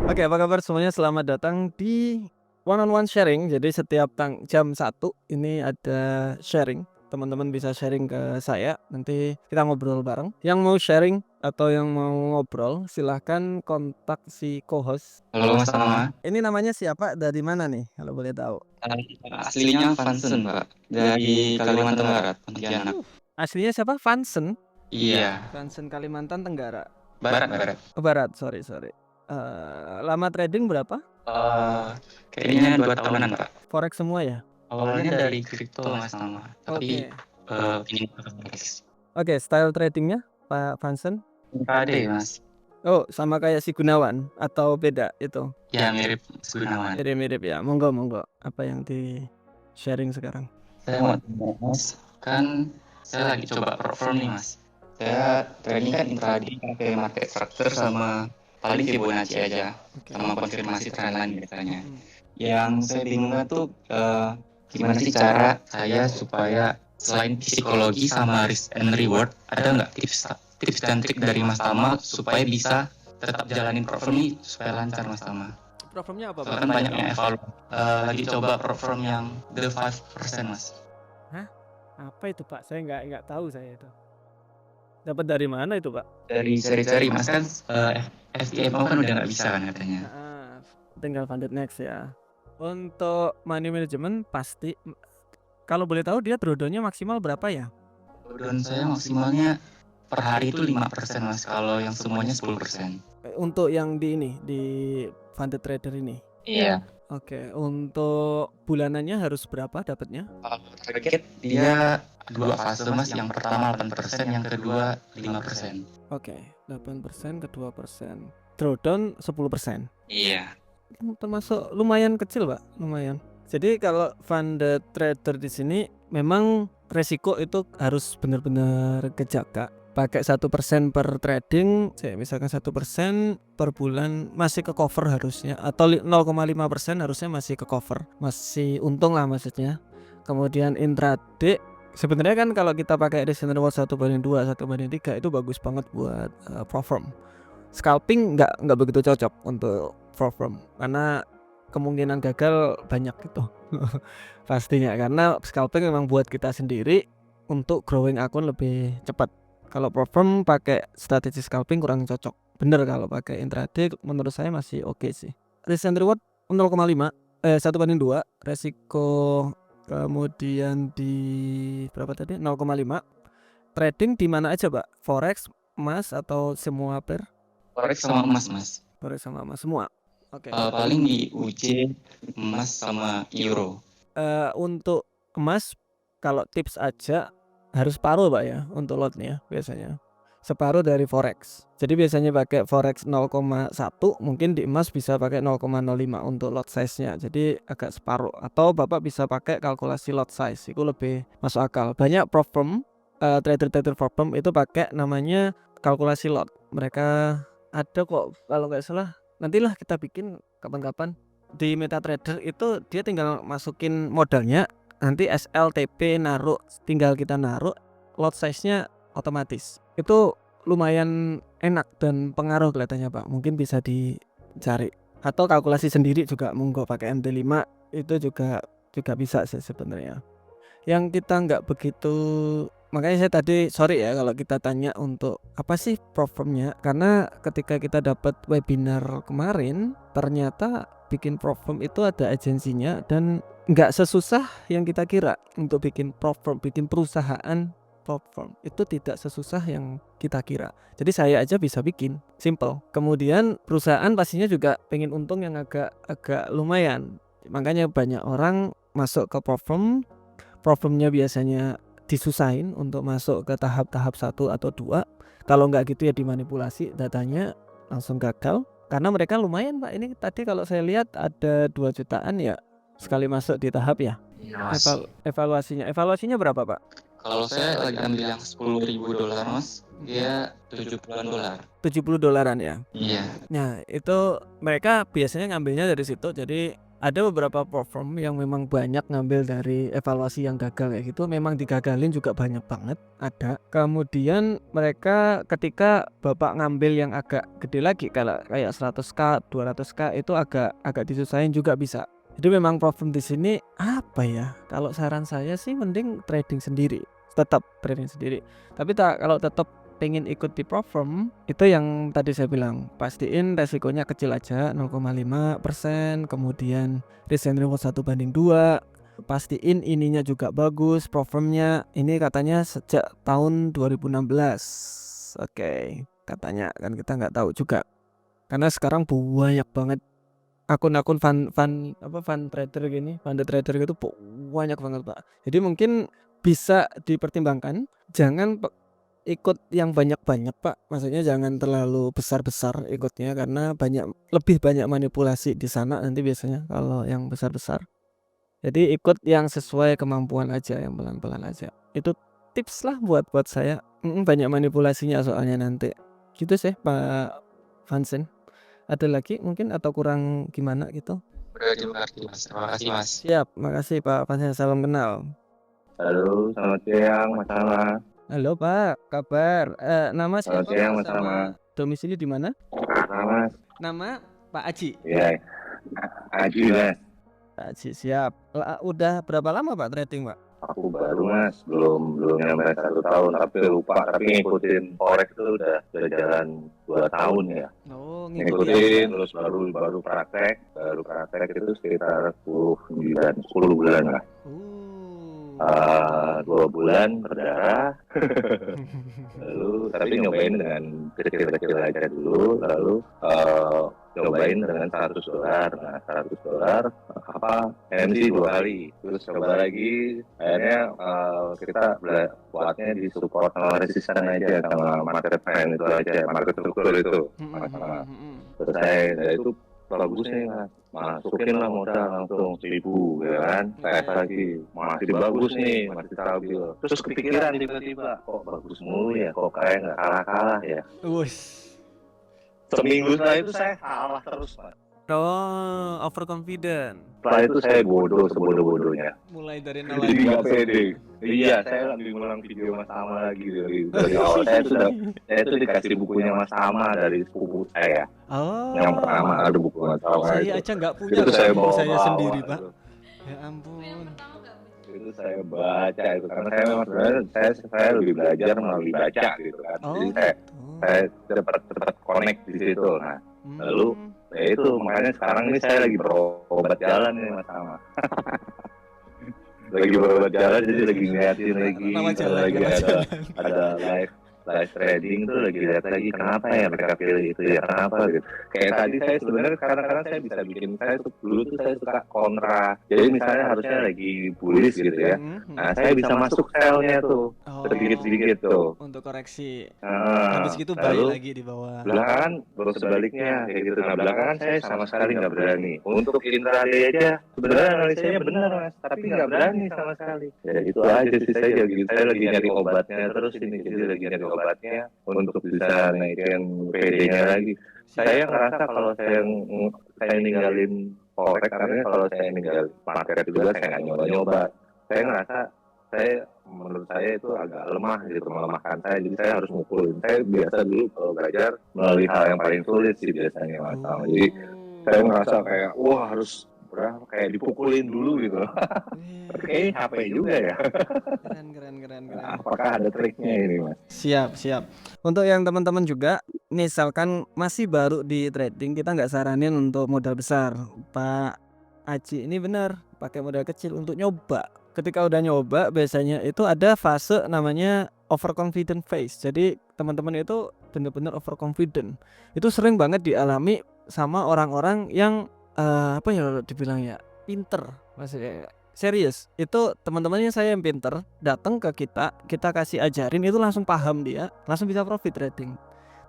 Oke, apa kabar semuanya? Selamat datang di One on One Sharing. Jadi setiap jam 1 ini ada sharing. Teman-teman bisa sharing ke saya. Nanti kita ngobrol bareng. Yang mau sharing atau yang mau ngobrol, silahkan kontak si co-host. Halo Mas Tama. Ini namanya siapa? Dari mana nih? Kalau boleh tahu. Aslinya Vansen, Pak. Dari Kalimantan Barat, Pontianak. Aslinya siapa? Vansen. Iya, Vansen Kalimantan Tenggara. Barat. Barat, sorry. Lama trading berapa? Kayaknya 2 tahunan, Pak. Forex semua ya? Awalnya dari kripto Mas Tama, tapi ini Forex. Oke, style tradingnya Pak Vansen? Intraday, Mas. Oh, sama kayak si Gunawan atau beda itu? Ya mirip Mas Gunawan. Mirip ya. Monggo. Apa yang di sharing sekarang? Saya mau tanya, Mas, kan saya lagi coba perform nih, Mas. Saya trading kan intraday pakai market structure sama paling Fibonacci aja, sama konfirmasi trendline biasanya. Yang saya bingungkan tuh gimana sih cara saya supaya selain psikologi sama risk and reward, ada nggak tips dan trik dari Mas Tama supaya bisa tetap jalanin perform ini supaya lancar, Mas Tama? Performnya apa, Pak? Soalnya kan banyak yang evaluasi. Lagi coba perform yang the 5%, Mas. Hah? Apa itu, Pak? Saya nggak tahu saya itu. Dapat dari mana itu, Pak? Dari seri-seri, Mas, kan FTMO kan udah nggak bisa kan katanya. Tinggal funded next ya. Untuk money management pasti, kalau boleh tahu dia drawdownnya maksimal berapa ya? Drawdown saya maksimalnya per hari itu 5%, Mas, kalau yang semuanya 10%. Untuk yang di funded trader ini? Iya. Oke, untuk bulanannya harus berapa dapatnya? Kalau target dia 2 fase, Mas. Yang pertama 8%, yang kedua 5%. Oke, 8% ke 2%. Drawdown 10%. Iya. Termasuk lumayan kecil, Pak. Lumayan. Jadi kalau funded trader di sini memang resiko itu harus benar-benar kejaga. Pakai 1% per trading, misalkan 1% per bulan masih ke cover harusnya, atau 0,5% harusnya masih ke cover, masih untung lah maksudnya. Kemudian intraday sebenarnya kan kalau kita pakai risk and reward 1/2, 1/3 itu bagus banget buat perform. Scalping nggak begitu cocok untuk perform karena kemungkinan gagal banyak gitu. Pastinya karena scalping memang buat kita sendiri untuk growing akun lebih cepat. Kalau perform pakai strategi scalping kurang cocok. Bener kalau pakai intraday menurut saya masih oke sih. Risk and reward 0,5 1/2 resiko, kemudian di berapa tadi 0,5. Trading di mana aja, Pak? Forex, emas atau semua pair? Forex sama emas, Mas. Forex sama emas semua. Oke. Paling di UJ, emas sama euro. Untuk emas kalau tips aja harus separuh, Pak ya, untuk lotnya biasanya. Separuh dari forex. Jadi biasanya pakai forex 0,1, mungkin di emas bisa pakai 0,05 untuk lot size-nya. Jadi agak separuh, atau Bapak bisa pakai kalkulasi lot size. Itu lebih masuk akal. Banyak platform trader platform itu pakai namanya kalkulasi lot. Mereka ada kok kalau nggak salah. Nantilah kita bikin kapan-kapan. Di MetaTrader itu dia tinggal masukin modalnya, nanti SLTP naruh, tinggal kita naruh, lot size-nya otomatis. Itu lumayan enak dan pengaruh kelihatannya, Pak. Mungkin bisa dicari atau kalkulasi sendiri juga monggo pakai MT5 itu juga bisa sih sebenarnya. Yang kita nggak begitu, makanya saya tadi sorry ya kalau kita tanya untuk apa sih performnya, karena ketika kita dapat webinar kemarin ternyata bikin platform itu ada agensinya dan nggak sesusah yang kita kira. Untuk bikin platform, bikin perusahaan platform itu tidak sesusah yang kita kira. Jadi saya aja bisa bikin, simple. Kemudian perusahaan pastinya juga pengen untung yang agak lumayan. Makanya banyak orang masuk ke platformnya biasanya disusahin untuk masuk ke tahap 1 atau 2. Kalau nggak gitu ya dimanipulasi datanya, langsung gagal. Karena mereka lumayan, Pak. Ini tadi kalau saya lihat ada 2 jutaan ya sekali masuk di tahap ya. Evaluasinya berapa, Pak? Kalau saya lagi ambil yang $10.000, Mas, dia $70. $70 ya. Iya. Nah itu mereka biasanya ngambilnya dari situ. Jadi ada beberapa platform yang memang banyak ngambil dari evaluasi yang gagal kayak gitu, memang digagalin juga banyak banget ada. Kemudian mereka ketika bapak ngambil yang agak gede lagi kalau kayak 100k 200k itu agak disusahin juga bisa. Jadi memang platform di sini apa ya, kalau saran saya sih mending trading sendiri, tetap trading sendiri. Tapi kalau tetap pengen ikut di platform itu yang tadi saya bilang, pastiin resikonya kecil aja 0,5%, kemudian risk and reward 1:2, pastiin ininya juga bagus platformnya. Ini katanya sejak tahun 2016. Oke, katanya kan kita nggak tahu juga karena sekarang banyak banget akun-akun fun trader gini, fund trader gitu banyak banget Pak. Jadi mungkin bisa dipertimbangkan, jangan ikut yang banyak-banyak Pak, maksudnya jangan terlalu besar-besar ikutnya karena lebih banyak manipulasi di sana nanti biasanya kalau yang besar-besar. Jadi ikut yang sesuai kemampuan aja, yang pelan-pelan aja. Itu tips lah buat saya. Banyak manipulasinya soalnya nanti. Gitu sih Pak Vansen. Ada lagi mungkin atau kurang gimana gitu? Udah mengerti Mas. Terima kasih Mas. Siap, makasih Pak Vansen, salam kenal. Halo, selamat siang Mas Tama. Halo Pak, kabar? Nama siapa Selamat siang Pak? Mas Tama. Domisili di mana? Mas. Nama Pak Aji. Iya, Aji Mas. Pak Aji, siap. Udah berapa lama Pak trading Pak? Aku baru Mas, belum nyampe 1 tahun, tapi lupa. Tapi ngikutin forex itu udah jalan 2 tahun ya. Oh, Ngikutin terus baru praktek itu sekitar 10 bulan lah. 2 bulan berdarah. Lalu tapi nyobain dengan kecil-kecil aja dulu, lalu cobain dengan $100. Nah, $100 MC 2 hari, terus coba lagi. Akhirnya kita buatnya di support sama resisten aja sama market trend itu aja, market struktur itu. Selesai dari itu bagus nih Mas, masukin lah modal langsung 1.000 ya kan, tes lagi masih bagus nih, masih stabil. Terus kepikiran tiba-tiba kok bagus mulu ya, kok kayak nggak kalah ya. Seminggu setelah itu saya kalah terus Mas. Oh, overconfident. Setelah itu saya bodoh sebodoh-bodohnya. Mulai dari nol Jadi lagi. nggak pede. Iya, saya lagi ngulang video Mas Tama lagi dari awal. Saya tuh dikasih bukunya Mas Tama dari sepupu saya. Oh. Yang pertama ada buku Mas Tama Saya itu. aja nggak punya Itu saya bawa sendiri Pak. Itu. Ya ampun. Itu saya baca itu karena saya memang sebenarnya saya lebih belajar melalui baca gitu kan. Oh, Jadi saya cepat connect di situ. Nah, lalu ya itu makanya sekarang ini saya lagi berobat jalan nih Mas Tama. Lagi berobat jalan jadi lagi ngeliatin lagi ada live trading tuh lagi lihat lagi kenapa ya mereka pilih itu ya, kenapa gitu. Kayak tadi saya sebenarnya kadang-kadang saya bisa bikin, saya dulu tuh saya suka kontra. Jadi misalnya harusnya lagi bullish gitu ya. Nah, saya bisa masuk sell-nya tuh sedikit-sedikit tuh untuk koreksi. Nah, Habis gitu balik lagi di bawah. Belakangan baru sebaliknya kayak gitu. Nah, belakangan saya sama sekali nggak berani. Untuk intraday aja sebenarnya analisanya benar Mas, tapi nggak berani sama sekali. Ya itu aja sih, saya lagi nyari obatnya terus ini, jadi lagi nyari obatnya untuk bisa naikin PD-nya lagi. Saya ngerasa kalau saya ninggalin forex, karena kalau saya ninggalin market juga saya nggak nyoba-nyoba. Saya ngerasa menurut saya itu agak lemah gitu, melemahkan saya. Jadi saya harus mukulin. Saya biasa dulu kalau belajar melalui hal yang paling sulit sih biasanya Mas. Jadi saya ngerasa kayak wah harus kayak dipukulin dulu gitu. Tapi kayaknya capek juga ya. Keren. Apakah ada triknya ini Mas? Siap. Untuk yang teman-teman juga, misalkan masih baru di trading, kita nggak saranin untuk modal besar. Pak Aji ini benar, pakai modal kecil untuk nyoba. Ketika udah nyoba, biasanya itu ada fase namanya overconfident phase. Jadi teman-teman itu benar-benar overconfident. Itu sering banget dialami sama orang-orang yang apa ya dibilang ya, pinter, maksudnya serius. Itu teman-temannya saya yang pinter datang ke kita kasih ajarin, itu langsung paham, dia langsung bisa profit trading.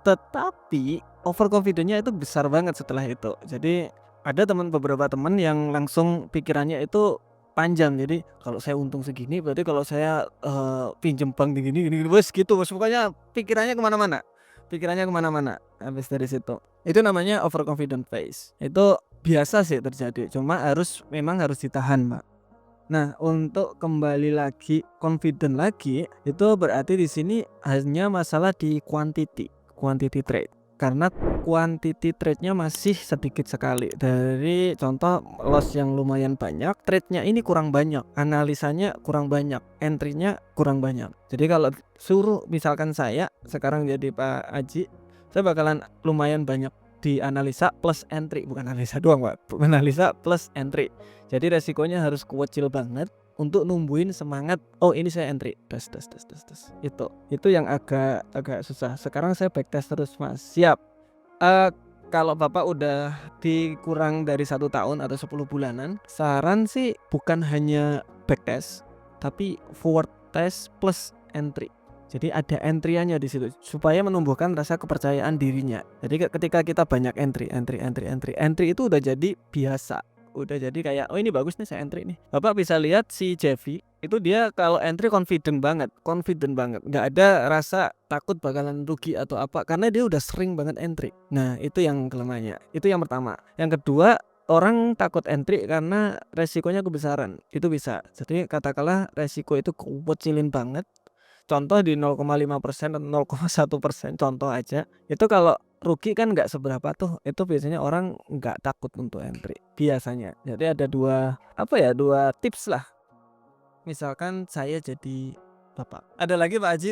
Tetapi overconfidentnya itu besar banget setelah itu. Jadi ada beberapa teman yang langsung pikirannya itu panjang. Jadi kalau saya untung segini berarti kalau saya pinjem bank gini wes gitu, pokoknya pikirannya kemana-mana. Habis dari situ itu namanya overconfident phase. Itu biasa sih terjadi, cuma memang harus ditahan, Pak. Nah, untuk kembali lagi confident lagi, itu berarti di sini hanya masalah di quantity trade. Karena quantity trade-nya masih sedikit sekali. Dari contoh loss yang lumayan banyak, trade-nya ini kurang banyak, analisanya kurang banyak, entry-nya kurang banyak. Jadi kalau suruh misalkan saya sekarang jadi Pak Aji, saya bakalan lumayan banyak di analisa plus entry, bukan analisa doang, Pak. Analisa plus entry. Jadi resikonya harus kecil banget untuk numbuhin semangat. Oh, ini saya entry. Das. Itu yang agak susah. Sekarang saya backtest terus, Mas. Siap. Kalau Bapak udah dikurang dari 1 tahun atau 10 bulanan, saran sih bukan hanya backtest, tapi forward test plus entry. Jadi ada entry-nya di situ supaya menumbuhkan rasa kepercayaan dirinya. Jadi ketika kita banyak entry itu udah jadi biasa. Udah jadi kayak, oh ini bagus nih, saya entry nih. Bapak bisa lihat si Jeffy itu, dia kalau entry confident banget, nggak ada rasa takut bakalan rugi atau apa, karena dia udah sering banget entry. Nah, itu yang kelemahannya. Itu yang pertama. Yang kedua, orang takut entry karena resikonya kebesaran. Itu bisa. Jadi katakanlah resiko itu kecilin banget. Contoh di 0,5% atau 0,1%, contoh aja. Itu kalau rugi kan nggak seberapa tuh. Itu biasanya orang nggak takut untuk entry biasanya. Jadi ada dua tips lah. Misalkan saya jadi Bapak. Ada lagi Pak Haji?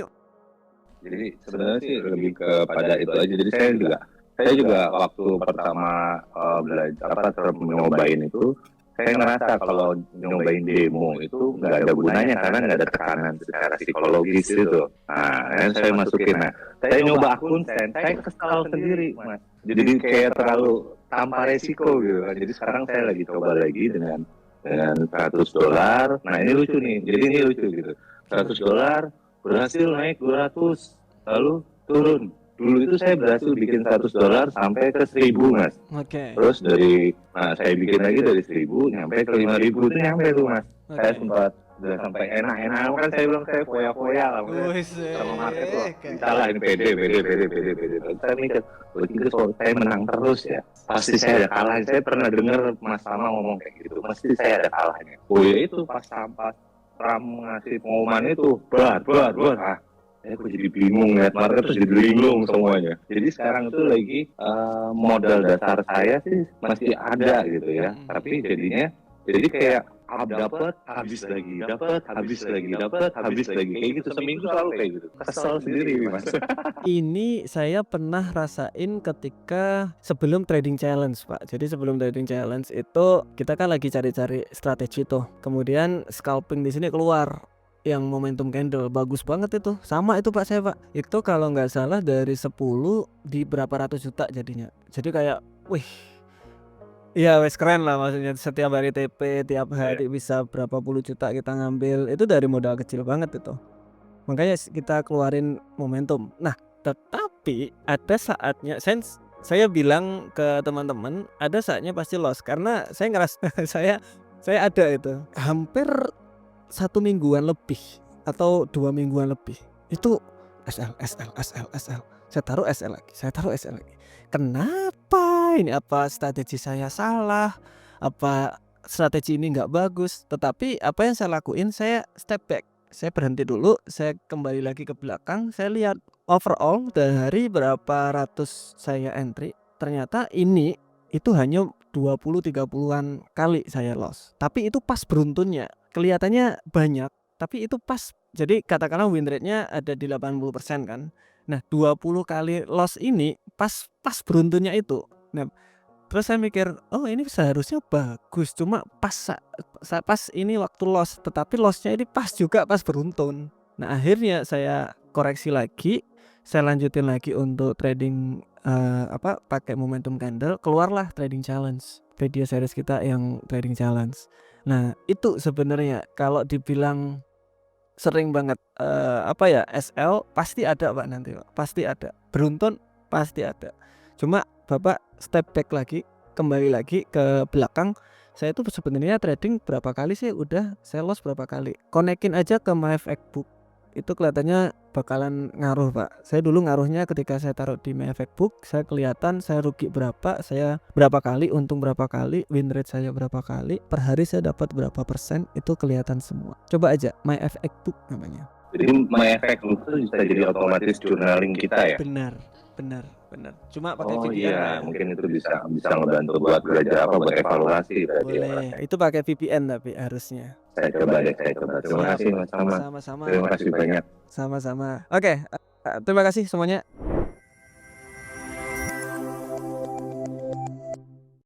Jadi sebenarnya sih lebih kepada itu aja. Jadi saya juga waktu pertama belajar nyobain itu, saya ngerasa kalau nyobain demo itu nggak ada gunanya karena nggak ada tekanan secara psikologis itu. Nah, saya masukin. Nah, saya nyoba akun saya kesal sendiri, Mas. Jadi kayak terlalu tanpa resiko gitu kan. Jadi sekarang saya lagi coba lagi dengan $100. Nah, ini lucu nih. Jadi ini lucu gitu. $100 berhasil naik 200, lalu turun. Dulu itu saya berhasil bikin $100 sampai ke 1.000, Mas. Oke. Terus saya bikin lagi dari 1.000 nyampe ke 5.000 itu nyampe tuh, Mas. Saya sempat udah sampai enak-enak kan, saya bilang saya foya-foya lah sama market tuh. Salah ini pede. Saya mikir, begitu saya menang terus ya, pasti saya ada kalahnya. Saya pernah dengar Mas Tama ngomong kayak gitu, pasti saya ada kalahnya. Oh ya itu pas Ram ngasih pengumuman itu, bar. Aku jadi bingung lihat market terus jadi linglung semuanya. Jadi sekarang itu lagi modal dasar saya sih masih ada gitu ya. Tapi jadi kayak dapat habis lagi kayak gitu seminggu selalu kayak gitu. Kesel sendiri, Mas. Ini saya pernah rasain ketika sebelum trading challenge, Pak. Jadi sebelum trading challenge itu kita kan lagi cari-cari strategi tuh. Kemudian scalping di sini keluar yang momentum candle bagus banget itu. Sama itu Pak, saya Pak. Itu kalau nggak salah dari 10 di berapa ratus juta jadinya. Jadi kayak wih. Iya wes keren lah, maksudnya setiap hari TP, tiap hari bisa berapa puluh juta kita ngambil. Itu dari modal kecil banget itu. Makanya kita keluarin momentum. Nah, tetapi ada saatnya saya bilang ke teman-teman, ada saatnya pasti loss karena saya ngerasa saya ada itu hampir 1 mingguan lebih atau 2 mingguan lebih itu SL. Saya taruh SL lagi. Kenapa ini? Apa strategi saya salah? Apa strategi ini nggak bagus? Tetapi apa yang saya lakuin, saya step back. Saya berhenti dulu, saya kembali lagi ke belakang, saya lihat overall dari berapa ratus saya entry, ternyata itu hanya 20-30an kali saya loss. Tapi itu pas beruntunnya. Kelihatannya banyak, tapi itu pas. Jadi katakanlah win rate-nya ada di 80% kan. Nah, 20 kali loss ini pas beruntunnya itu. Nah, terus saya mikir, oh ini seharusnya bagus, cuma pas ini waktu loss, tetapi lossnya ini pas juga pas beruntun. Nah, akhirnya saya koreksi lagi, saya lanjutin lagi untuk trading pakai momentum candle, keluarlah trading challenge. Video series kita yang trading challenge. Nah, itu sebenarnya kalau dibilang sering banget SL pasti ada Pak, nanti Pak. Pasti ada. Beruntun pasti ada. Cuma Bapak step back lagi, kembali lagi ke belakang. Saya tuh sebenarnya trading berapa kali sih, saya loss berapa kali. Konekin aja ke MyFactbook. Itu kelihatannya bakalan ngaruh Pak. Saya dulu ngaruhnya ketika saya taruh di My Effect Book, saya kelihatan saya rugi berapa, saya berapa kali, untung berapa kali, win rate saya berapa kali, per hari saya dapat berapa persen, itu kelihatan semua. Coba aja My Effect Book namanya. Jadi My Effect Book itu bisa jadi otomatis journaling kita ya? Benar. Cuma pakai Oh VPN iya, Pak, ya. mungkin itu bisa ngebantu buat belajar apa, buat evaluasi berarti ya. Boleh. Itu pakai VPN tapi harusnya. Saya coba. Terima kasih Mas Tama. Sama-sama. Terima kasih banyak. Sama-sama. Oke, terima kasih semuanya.